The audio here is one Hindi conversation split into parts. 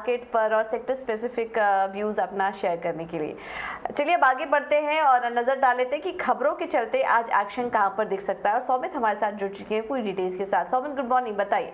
मार्केट पर और सेक्टर स्पेसिफिक व्यूज अपना शेयर करने के लिए। चलिए अब आगे बढ़ते हैं और नजर डाल लेते हैं कि खबरों के चलते आज एक्शन कहां पर दिख सकता है। और सौमित हमारे साथ जुड़ चुके हैं पूरी डिटेल्स के साथ। सौमित, गुड मॉर्निंग, बताइए।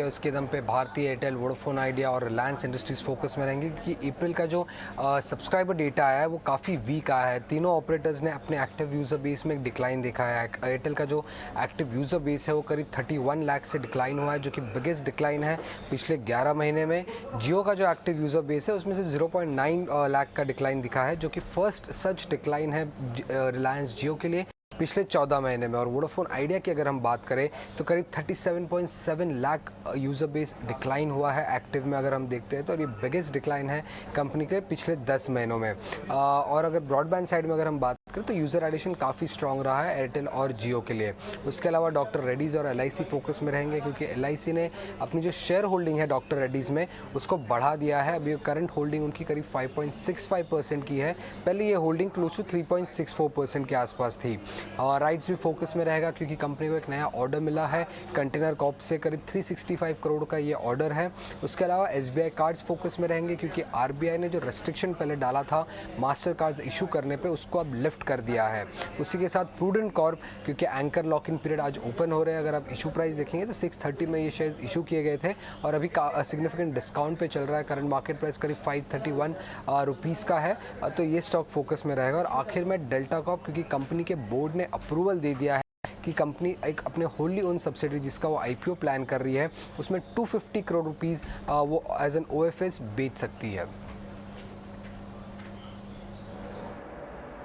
उसके दम पे भारती एयरटेल, वोडाफोन आइडिया और रिलायंस इंडस्ट्रीज फोकस में रहेंगे, क्योंकि अप्रैल का जो सब्सक्राइबर डेटा आया है वो काफ़ी वीक आया है। तीनों ऑपरेटर्स ने अपने एक्टिव यूज़र बेस में एक डिक्लाइन दिखा है। एयरटेल का जो एक्टिव यूज़र बेस है वो करीब 31 लाख से डिक्लाइन हुआ है, जो कि बिगेस्ट डिक्लाइन है पिछले 11 महीने में। जियो का जो एक्टिव यूज़र बेस है उसमें सिर्फ 0.9 लाख का डिक्लाइन दिखा है, जो कि फर्स्ट सच डिक्लाइन है रिलायंस जियो के लिए पिछले 14 महीने में। और वोडाफोन आइडिया की अगर हम बात करें तो करीब 37.7 लाख यूज़र बेस डिक्लाइन हुआ है एक्टिव में अगर हम देखते हैं तो, और ये बिगेस्ट डिक्लाइन है कंपनी के पिछले 10 महीनों में। और अगर ब्रॉडबैंड साइड में अगर हम बात करें तो यूज़र एडिशन काफ़ी स्ट्रॉन्ग रहा है एयरटेल और जियो के लिए। उसके अलावा डॉक्टर रेड्डीज़ और LIC फोकस में रहेंगे, क्योंकि LIC ने अपनी जो शेयर होल्डिंग है डॉक्टर रेड्डीज़ में उसको बढ़ा दिया है। अभी करंट होल्डिंग उनकी करीब 5.65% की है, पहले ये होल्डिंग क्लोज टू 3.64% के आसपास थी। और राइट्स भी फोकस में रहेगा, क्योंकि कंपनी को एक नया ऑर्डर मिला है कंटेनर कॉर्प से, करीब 365 करोड़ का ये ऑर्डर है। उसके अलावा SBI कार्ड्स फोकस में रहेंगे, क्योंकि RBI ने जो रेस्ट्रिक्शन पहले डाला था मास्टर कार्ड्स इशू करने पे उसको अब लिफ्ट कर दिया है। उसी के साथ प्रूडेंट कॉर्प, क्योंकि एंकर लॉक इन पीरियड आज ओपन हो रहे हैं। अगर आप इशू प्राइस देखेंगे तो 630 में ये शेयर इशू किए गए थे और अभी सिग्निफिकेंट डिस्काउंट पे चल रहा है। करंट मार्केट प्राइस करीब 531 रुपीज़ का है, तो ये स्टॉक फोकस में रहेगा। और आखिर में डेल्टा कॉर्प, क्योंकि कंपनी के बोर्ड ने अप्रूवल दे दिया है कि कंपनी एक अपने होल्डी ओन सब्सिडरी जिसका वो IPO प्लान कर रही है उसमें 250 करोड़ रुपीज़ वो एज एन OFS बेच सकती है।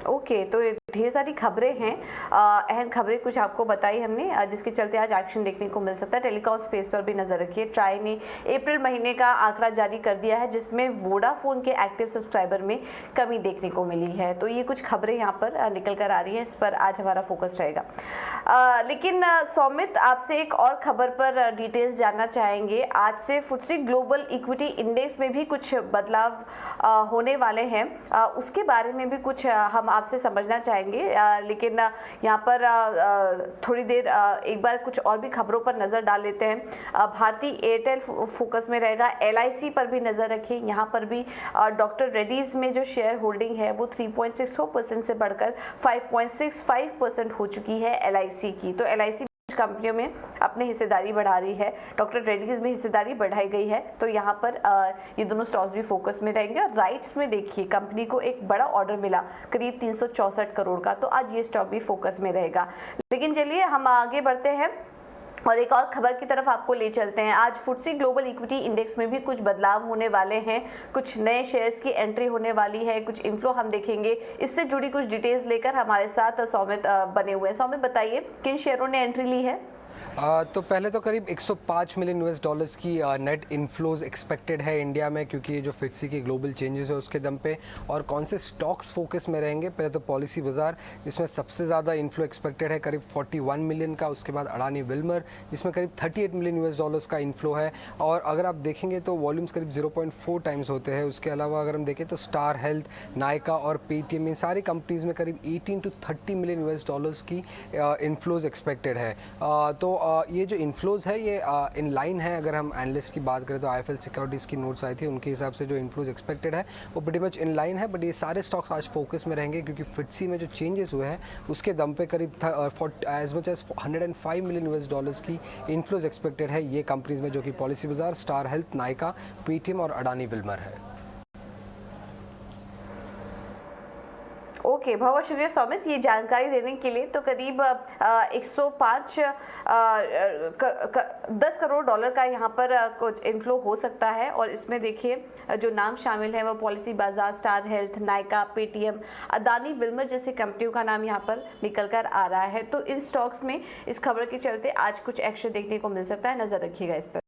ओके, तो ढेर सारी खबरें हैं, अहम खबरें कुछ आपको बताई हमने, जिसके चलते आज एक्शन देखने को मिल सकता है। टेलीकॉम स्पेस पर भी नजर रखिए। ट्राई ने अप्रैल महीने का आंकड़ा जारी कर दिया है, जिसमें वोडाफोन के एक्टिव सब्सक्राइबर में कमी देखने को मिली है। तो ये कुछ खबरें यहाँ पर निकल कर आ रही हैं, इस पर आज हमारा फोकस रहेगा। लेकिन सौमित, आपसे एक और खबर पर डिटेल्स जानना चाहेंगे। आज से FTSE ग्लोबल इक्विटी इंडेक्स में भी कुछ बदलाव होने वाले हैं, उसके बारे में भी कुछ हम आपसे समझना चाहेंगे। लेकिन यहाँ पर थोड़ी देर एक बार कुछ और भी खबरों पर नजर डाल लेते हैं। भारती एयरटेल फोकस में रहेगा, LIC पर भी नजर रखिए। यहाँ पर भी डॉक्टर रेड्डीज में जो शेयर होल्डिंग है वो 3.64% से बढ़कर 5.65% हो चुकी है LIC की। तो LIC कंपनियों में अपनी हिस्सेदारी बढ़ा रही है, डॉक्टर रेड्डीज में हिस्सेदारी बढ़ाई गई है। तो यहाँ पर ये दोनों स्टॉक्स भी फोकस में रहेंगे। और राइट्स में देखिए, कंपनी को एक बड़ा ऑर्डर मिला करीब 364 करोड़ का, तो आज ये स्टॉक भी फोकस में रहेगा। लेकिन चलिए हम आगे बढ़ते हैं और एक और खबर की तरफ आपको ले चलते हैं। आज FTSE ग्लोबल इक्विटी इंडेक्स में भी कुछ बदलाव होने वाले हैं, कुछ नए शेयर्स की एंट्री होने वाली है, कुछ इन्फ्लो हम देखेंगे। इससे जुड़ी कुछ डिटेल्स लेकर हमारे साथ सौमित बने हुए हैं। सौमित, बताइए किन शेयरों ने एंट्री ली है? तो पहले तो करीब $105 मिलियन की नेट इनफ्लोज एक्सपेक्टेड है इंडिया में, क्योंकि ये जो FTSE की ग्लोबल चेंजेस है उसके दम पे। और कौन से स्टॉक्स फोकस में रहेंगे, पहले तो पॉलिसी बाजार जिसमें सबसे ज़्यादा इनफ्लो एक्सपेक्टेड है करीब 41 मिलियन का। उसके बाद अडानी विल्मर जिसमें करीब $38 मिलियन का इनफ्लो है। और अगर आप देखेंगे तो वॉल्यूम्स करीब 0.4 टाइम्स होते हैं। उसके अलावा अगर हम देखें तो स्टार हेल्थ, नायका और पेटीएम, इन सारी कंपनीज़ में करीब 18 to 30 मिलियन की इनफ्लोज एक्सपेक्टेड है। तो ये जो इन्फ्लोज है ये इन लाइन है। अगर हम एनालिस्ट की बात करें तो IIFL सिक्योरिटीज़ की नोट्स आई थी, उनके हिसाब से जो इन्फ्लोज एक्सपेक्टेड है वो प्रीटी मच इन लाइन है। बट ये सारे स्टॉक्स आज फोकस में रहेंगे, क्योंकि FTSE में जो चेंजेस हुए हैं उसके दम पे करीब एज मच एज $105 मिलियन की इन्फ्लोज एक्सपेक्टेड है ये कंपनीज में, जो कि पॉलिसी बाजार, स्टार हेल्थ, नायका, पेटीएम और अडानी विल्मर है। ओके, बहुत शुक्रिया सौमित ये जानकारी देने के लिए। तो करीब 10 करोड़ डॉलर का यहाँ पर कुछ इनफ्लो हो सकता है। और इसमें देखिए जो नाम शामिल है वो पॉलिसी बाजार, star health, Nykaa, Paytm, Adani Wilmer जैसी कंपनियों का नाम यहाँ पर निकल कर आ रहा है। तो इन स्टॉक्स में इस खबर के चलते आज कुछ एक्शन देखने को मिल सकता है, नजर रखिएगा इस पर।